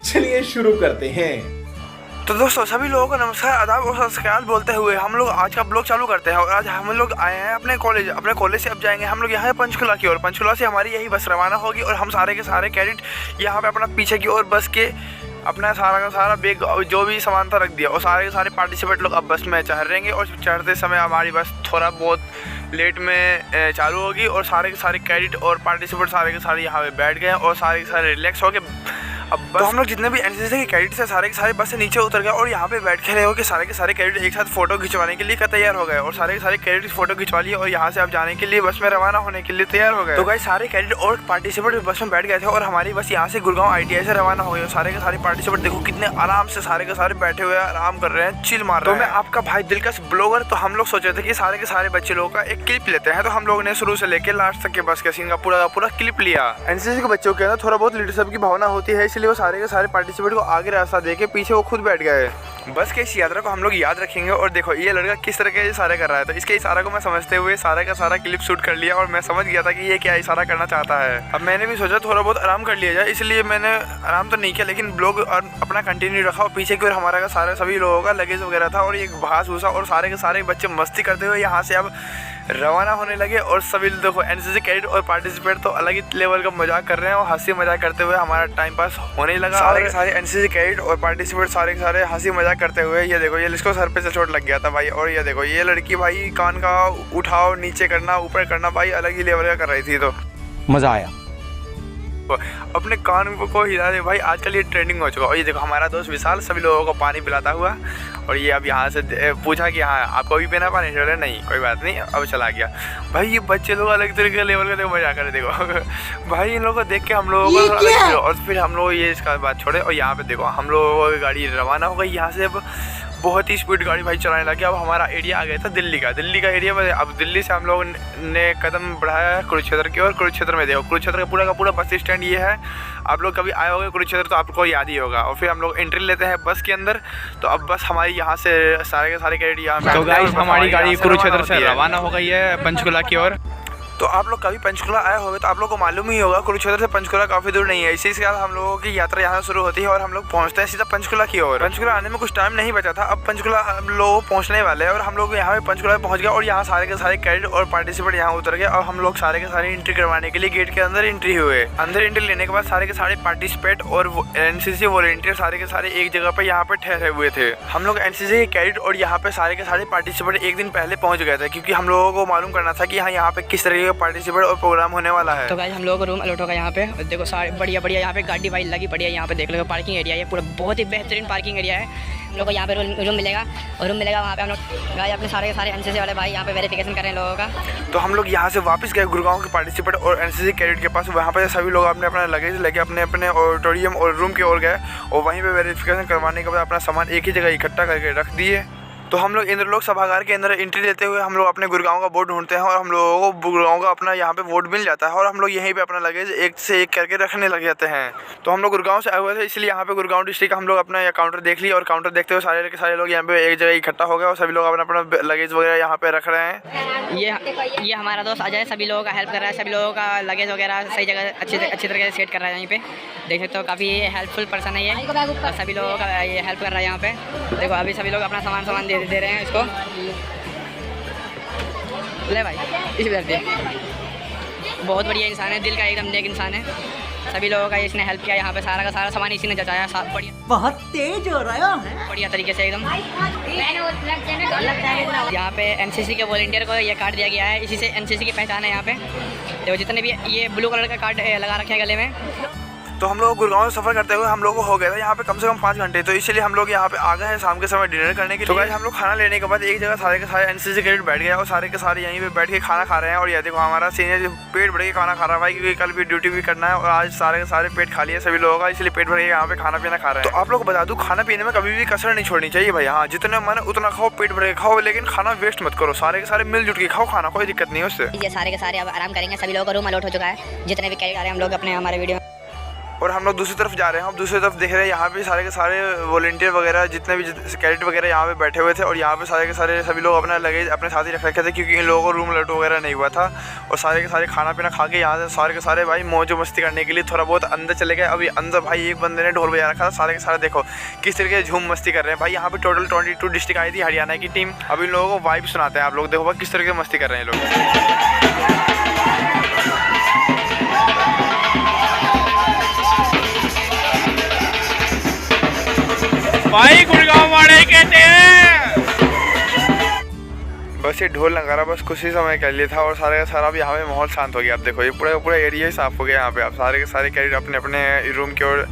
चलिए शुरू करते हैं। तो दोस्तों सभी लोगों को नमस्कार, आदाब और सत श्री अकाल बोलते हुए हम लोग आज का ब्लॉग चालू करते हैं। और आज हम लोग आए हैं अपने कॉलेज से अब जाएंगे हम लोग यहाँ पंचकुला की ओर। पंचकुला से हमारी यही बस रवाना होगी और हम सारे के सारे कैडेट यहाँ पे अपना पीछे की ओर बस के अपना सारा का सारा बैग जो भी सामान था रख दिया और सारे के सारे पार्टिसिपेंट लोग अब बस में चढ़ रहेंगे। और चढ़ते समय हमारी बस थोड़ा बहुत लेट में चालू होगी और सारे के सारे कैडेट और पार्टिसिपेंट सारे के सारे यहाँ पे बैठ गए और सारे के सारे रिलैक्स हो गए। अब बस तो हम लोग जितने भी एनसीसी के कैडेट्स हैं सारे के सारे बस से नीचे उतर गए और यहाँ पे बैठ के रहे हो कि सारे के सारे कैडेट एक साथ फोटो खिंचवाने के लिए तैयार हो गए और सारे के सारे कैडेट फोटो खिंचवा लिए और यहाँ से अब जाने के लिए बस में रवाना होने के लिए तैयार हो गए। तो गाइस सारे कैडेट और पार्टिसिपेंट बस में बैठ गए थे और हमारी बस यहाँ से गुड़गांव ITI से रवाना हो गई और सारे के सारे पार्टिसिपेंट देखो कितने आराम से सारे के सारे बैठे हुए आराम कर रहे हैं, चिल मार रहे हैं। तो मैं आपका भाई दिलकश ब्लॉगर, तो हम लोग सोचे थे कि सारे के सारे बच्चे लोगों का एक क्लिप लेते हैं। तो हम लोगों ने शुरू से लेकर लास्ट तक के बस के सीन का पूरा क्लिप लिया। एनसीसी के बच्चों के अंदर थोड़ा बहुत लीडरशिप की भावना होती है, इसलिए वो सारे के सारे पार्टिसिपेंट को आगे रास्ता देके पीछे वो खुद बैठ गए। बस के इस यात्रा को हम लोग याद रखेंगे। और देखो ये लड़का किस तरह के इशारे कर रहा है, तो इसके इशारे को मैं समझते हुए सारा का सारा क्लिप शूट कर लिया और मैं समझ गया था कि ये क्या इशारा करना चाहता है। अब मैंने भी सोचा थोड़ा बहुत आराम कर लिया जाए, इसलिए मैंने आराम तो नहीं किया लेकिन ब्लॉग अपना कंटिन्यू रखा और पीछे की ओर हमारा का सारे सभी लोगों का लगेज वगैरह था और ये घास भूसा और सारे के सारे बच्चे मस्ती करते हुए यहाँ से अब रवाना होने लगे। और सभी देखो एनसीसी कैडेट और पार्टिसिपेंट तो अलग ही लेवल का मजाक कर रहे हैं और हंसी मजाक करते हुए हमारा टाइम पास होने लगा। सारे के सारे एनसीसी कैडेट और पार्टिसिपेंट सारे के सारे हंसी मजाक करते हुए ये देखो ये इसको सर पे से चोट लग गया था भाई। और ये देखो ये लड़की भाई कान का उठाओ नीचे करना ऊपर करना भाई अलग ही लेवल का कर रही थी। तो मजा आया, अपने कान को हिला दे भाई, आजकल ये ट्रेंडिंग हो चुका। और ये देखो हमारा दोस्त विशाल सभी लोगों को पानी पिलाता हुआ और ये अब यहाँ से पूछा कि हाँ आपको भी पीना पानी, चले नहीं कोई बात नहीं, अब चला गया भाई। ये बच्चे लोग अलग तरीके के लेवल का देखो मजा कर देखो भाई। इन लोगों को देख के हम लोगों को और फिर हम लोग ये इसका बात छोड़े और यहाँ पे देखो हम लोगों की गाड़ी रवाना हो गई यहाँ से। अब बहुत ही स्पीड गाड़ी भाई चलाने लगे। अब हमारा एरिया आ गया था दिल्ली का एरिया। अब दिल्ली से हम लोग ने कदम बढ़ाया कुरुक्षेत्र की और कुरुक्षेत्र में देखो कुरुक्षेत्र का पूरा बस स्टैंड ये है। आप लोग कभी आए होंगे कुरुक्षेत्र तो आपको याद ही होगा। और फिर हम लोग एंट्री लेते हैं बस के अंदर। तो अब बस हमारी यहाँ से सारे के सारे कैडेट यहाँ तो गाइस हमारी गाड़ी कुरुक्षेत्र से रवाना हो गई है पंचकुला की ओर। तो आप लोग कभी पंचकुला आए होंगे तो आप लोग को मालूम ही होगा कुरुक्षेत्र से पंचकुला काफ़ी दूर नहीं है। इसी के साथ हम लोगों की यात्रा यहाँ से शुरू होती है और हम लोग पहुँचते हैं सीधा पंचकुला की ओर। पंचकुला आने में कुछ टाइम नहीं बचा था, अब पंचकुला हम लोग पहुँचने वाले हैं और हम लोग यहाँ पे पंचकुला पहुँच गए। और यहाँ सारे के सारे कैडेट और पार्टिसिपेंट यहाँ उतर गए और हम लोग सारे के सारे एंट्री करवाने के लिए गेट के अंदर एंट्री हुए। अंदर एंट्री लेने के बाद सारे के सारे पार्टिसिपेंट और एनसीसी वॉलंटियर सारे के सारे एक जगह पर यहाँ पे ठहरे हुए थे। हम लोग एनसीसी के कैडेट और यहाँ पे सारे के सारे पार्टिसिपेंट एक दिन पहले पहुँच गए थे क्योंकि हम लोगों को मालूम करना था कि यहाँ पे किस तरीके का पार्टिसिपेंट और प्रोग्राम होने वाला है। तो गाइस हम लोगों को रूम अलॉट होगा यहाँ पे। देखो सारे बढ़िया यहाँ पे गाड़ी वाड़ी लगी पड़ी है। यहाँ पे देख लो पार्किंग एरिया है, पूरा बहुत ही बेहतरीन पार्किंग एरिया है। हम लोग को यहाँ पे रूम मिलेगा और रूम मिलेगा वहाँ पे। हम लोग गाइस अपने सारे के सारे एनसीसी वाले भाई यहाँ पे वेरिफिकेशन कर रहे हैं लोगों का। तो हम लोग यहाँ से वापस गए गुड़गांव के पार्टिसिपेंट और एनसीसी कैडेट के पास। वहाँ पे सभी लोग अपने अपना लगेज लेके अपने अपने ऑडिटोरियम और रूम की ओर गए और वहीं पे वेरिफिकेशन करवाने के बाद अपना सामान एक ही जगह इकट्ठा करके रख दिए। तो हम लोग इंद्रलोक सभागार के अंदर एंट्री लेते हुए हम लोग अपने गुड़गांव का बोर्ड ढूंढते हैं और हम लोगों को गुड़गांव का अपना यहाँ पे बोर्ड मिल जाता है और हम लोग यहीं पे अपना लगेज एक से एक करके रखने लग जाते हैं। तो हम लोग गुड़गांव से आए हुए थे इसलिए यहाँ पे गुड़गांव डिस्ट्रिक्ट हम लोग अपना काउंटर देख लिया और काउंटर देखते हुए सारे के सारे लोग यहाँ पे एक जगह इकट्ठा हो गए और सभी लोग अपना अपना लगेज वगैरह यहाँ पे रख रहे हैं। ये हमारा दोस्त अजय सभी लोगों का हेल्प कर रहा है, सभी लोगों का लगेज वगैरह सही जगह अच्छी तरह से सेट कर रहा है। यहीं पे देख सकते हो काफ़ी हेल्पफुल पर्सन है ये और सभी लोगों का ये हेल्प कर रहा है यहाँ पे। देखो अभी सभी लोग अपना सामान दे रहे हैं इसको। ले भाई इस बार दे, बहुत बढ़िया इंसान है, दिल का एकदम नेक इंसान है। सभी लोगों का इसने हेल्प किया। यहाँ पे सारा का सारा सामान इसी ने जचाया बढ़िया, बहुत तेज हो रहा है बढ़िया तरीके से एकदम। यहाँ पे एनसीसी के वॉलंटियर को ये कार्ड दिया गया है, इसी से एनसीसी की पहचान है। यहाँ पे देखो जितने भी ये ब्लू कलर का कार्ड लगा रखे हैं गले में। तो हम लोग गुड़गांव से सफ़र करते हुए हम लोग को हो गया था यहाँ पे कम से कम 5 घंटे। तो इसलिए हम लोग यहाँ पे आ गए हैं शाम के समय डिनर करने के लिए। तो गाइस हम लोग खाना लेने के बाद एक जगह सारे के सारे एनसीसी कैडेट बैठ गए और सारे के सारे यहीं पे बैठ के खाना खा रहे हैं। और ये देखो हमारा सीनियर पेट भर के खाना खा रहा है भाई, क्योंकि कल भी ड्यूटी भी करना है और आज सारे के सारे पेट खा लिया सभी लोगों का, इसलिए पेट भर के यहाँ पे खाना पीना खा रहे हैं। तो आप लोग को बता दूँ खाना पीने में कभी भी कसर नहीं छोड़नी चाहिए भाई। हाँ जितना मन उतना खाओ, पेट भर के खाओ, लेकिन खाना वेस्ट मत करो। सारे के सारे मिलजुल के खाओ खाना, कोई दिक्कत नहीं है उससे। ये सारे के सारे अब आराम करेंगे, सभी लोगों का रूम अलॉट हो चुका है। जितने भी कैडेट आ रहे हैं हम लोग अपने हमारे वीडियो और हम लोग दूसरी तरफ जा रहे हैं। हम दूसरी तरफ देख रहे हैं यहाँ पे सारे के सारे वॉलंटियर वगैरह जितने भी कैडेट वगैरह यहाँ पे बैठे हुए थे और यहाँ पे सारे के सारे सभी लोग अपना लगेज अपने साथ ही रख रखे थे क्योंकि इन लोगों को रूम अलर्ट वगैरह नहीं हुआ था। और सारे के सारे खाना पीना खा के यहाँ से सारे के सारे भाई मौज मस्ती करने के लिए थोड़ा बहुत अंदर चले गए। अभी अंदर भाई एक बंदे ने ढोल बजा रखा था। सारे के सारे देखो किस तरीके से झूम मस्ती कर रहे हैं भाई। यहाँ पे टोटल 22 डिस्ट्रिक्ट आई थी हरियाणा की टीम। अब इन लोगों को वाइब सुनाते हैं आप लोग, देखो भाई किस तरीके से मस्ती कर रहे हैं लोग। भाई गुड़गांव वाले कहते हैं बस ये ढोल नगारा बस कुछ ही समय के लिए था और सारे का सारा अब यहाँ पे माहौल शांत हो गया। आप देखो ये पूरा एरिया ही साफ हो गया। यहाँ पे आप सारे के सारे कैडेट अपने अपने रूम की ओर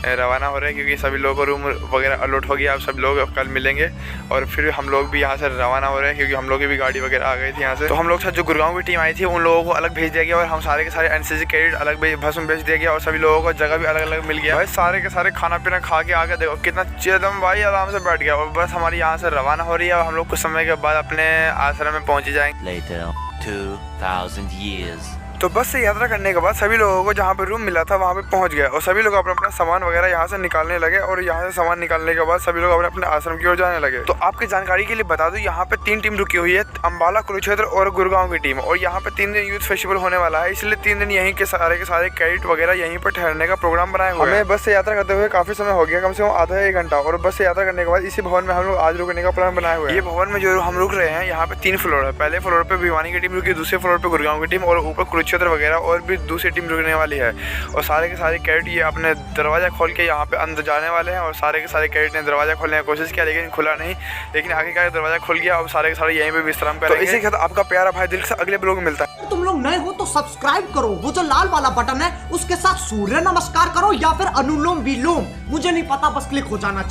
रवाना हो रहे हैं क्योंकि सभी लोगों को रूम वगैरह अलॉट हो गया। अब सभी लोग अब कल मिलेंगे और फिर हम लोग भी यहाँ से रवाना हो रहे हैं क्योंकि हम लोग की भी गाड़ी वगैरह आ गई थी यहाँ से। तो हम लोग साथ जो गुड़गांव की टीम आई थी उन लोगों को अलग भेज दिया गया और हम सारे के सारे एनसीसी कैडेट अलग बस में भेज दिया गया और सभी लोगों को जगह भी अलग अलग मिल गया। भाई सारे के सारे खाना पीना खा के आके देखो कितना एकदम भाई आराम से बैठ गया और बस हमारी यहाँ से रवाना हो रही है। हम लोग कुछ समय के बाद अपने आश्रम में पहुँच जाएंगे। Later, 2000 years. तो बस से यात्रा करने के बाद सभी लोगों को जहाँ पे रूम मिला था वहाँ पे पहुँच गए और सभी लोग अपना अपना सामान वगैरह यहाँ से निकालने लगे और यहाँ से सामान निकालने के बाद सभी लोग अपने अपने आश्रम की ओर जाने लगे। तो आपकी जानकारी के लिए बता दूं यहाँ पे 3 टीम रुकी हुई है, अंबाला, कुरुक्षेत्र और गुड़गांव की टीम। और यहाँ पे 3 दिन यूथ फेस्टिवल होने वाला है, इसलिए 3 दिन यहीं के सारे कैडेट वगैरह यहीं पर ठहरने का प्रोग्राम बनाए हुए हैं। हमें बस से यात्रा करते हुए काफी समय हो गया, कम से कम आधा 1 घंटा। और बस से यात्रा करने के बाद इसी भवन में हम लोग आज रुकने का प्लान बनाए हुए हैं। ये भवन में जो हम रुक रहे हैं यहाँ पे 3 फ्लोर है। पहले फ्लोर पे भिवानी की टीम रुकी, दूसरे फ्लोर पे गुड़गांव की टीम और ऊपर कुरुक्षेत्र वगैरह और भी दूसरी टीम रुकने वाली है। और सारे के सारे कैडेट ये अपने दरवाजा खोल के यहाँ पे अंदर जाने वाले हैं और सारे के सारे कैडेट ने दरवाजा खोलने की कोशिश किया लेकिन खुला नहीं, लेकिन आगे का दरवाजा खुल गया। अब सारे के सारे यहीं पे विश्राम करेंगे। तो इसी के साथ आपका प्यारा भाई दिल से अगले ब्लॉग में मिलता है। तुम लोग नए हो तो सब्सक्राइब करो, वो जो लाल वाला बटन है उसके साथ सूर्य नमस्कार करो या फिर अनुलोम विलोम, मुझे नहीं पता, बस क्लिक हो जाना चाहिए।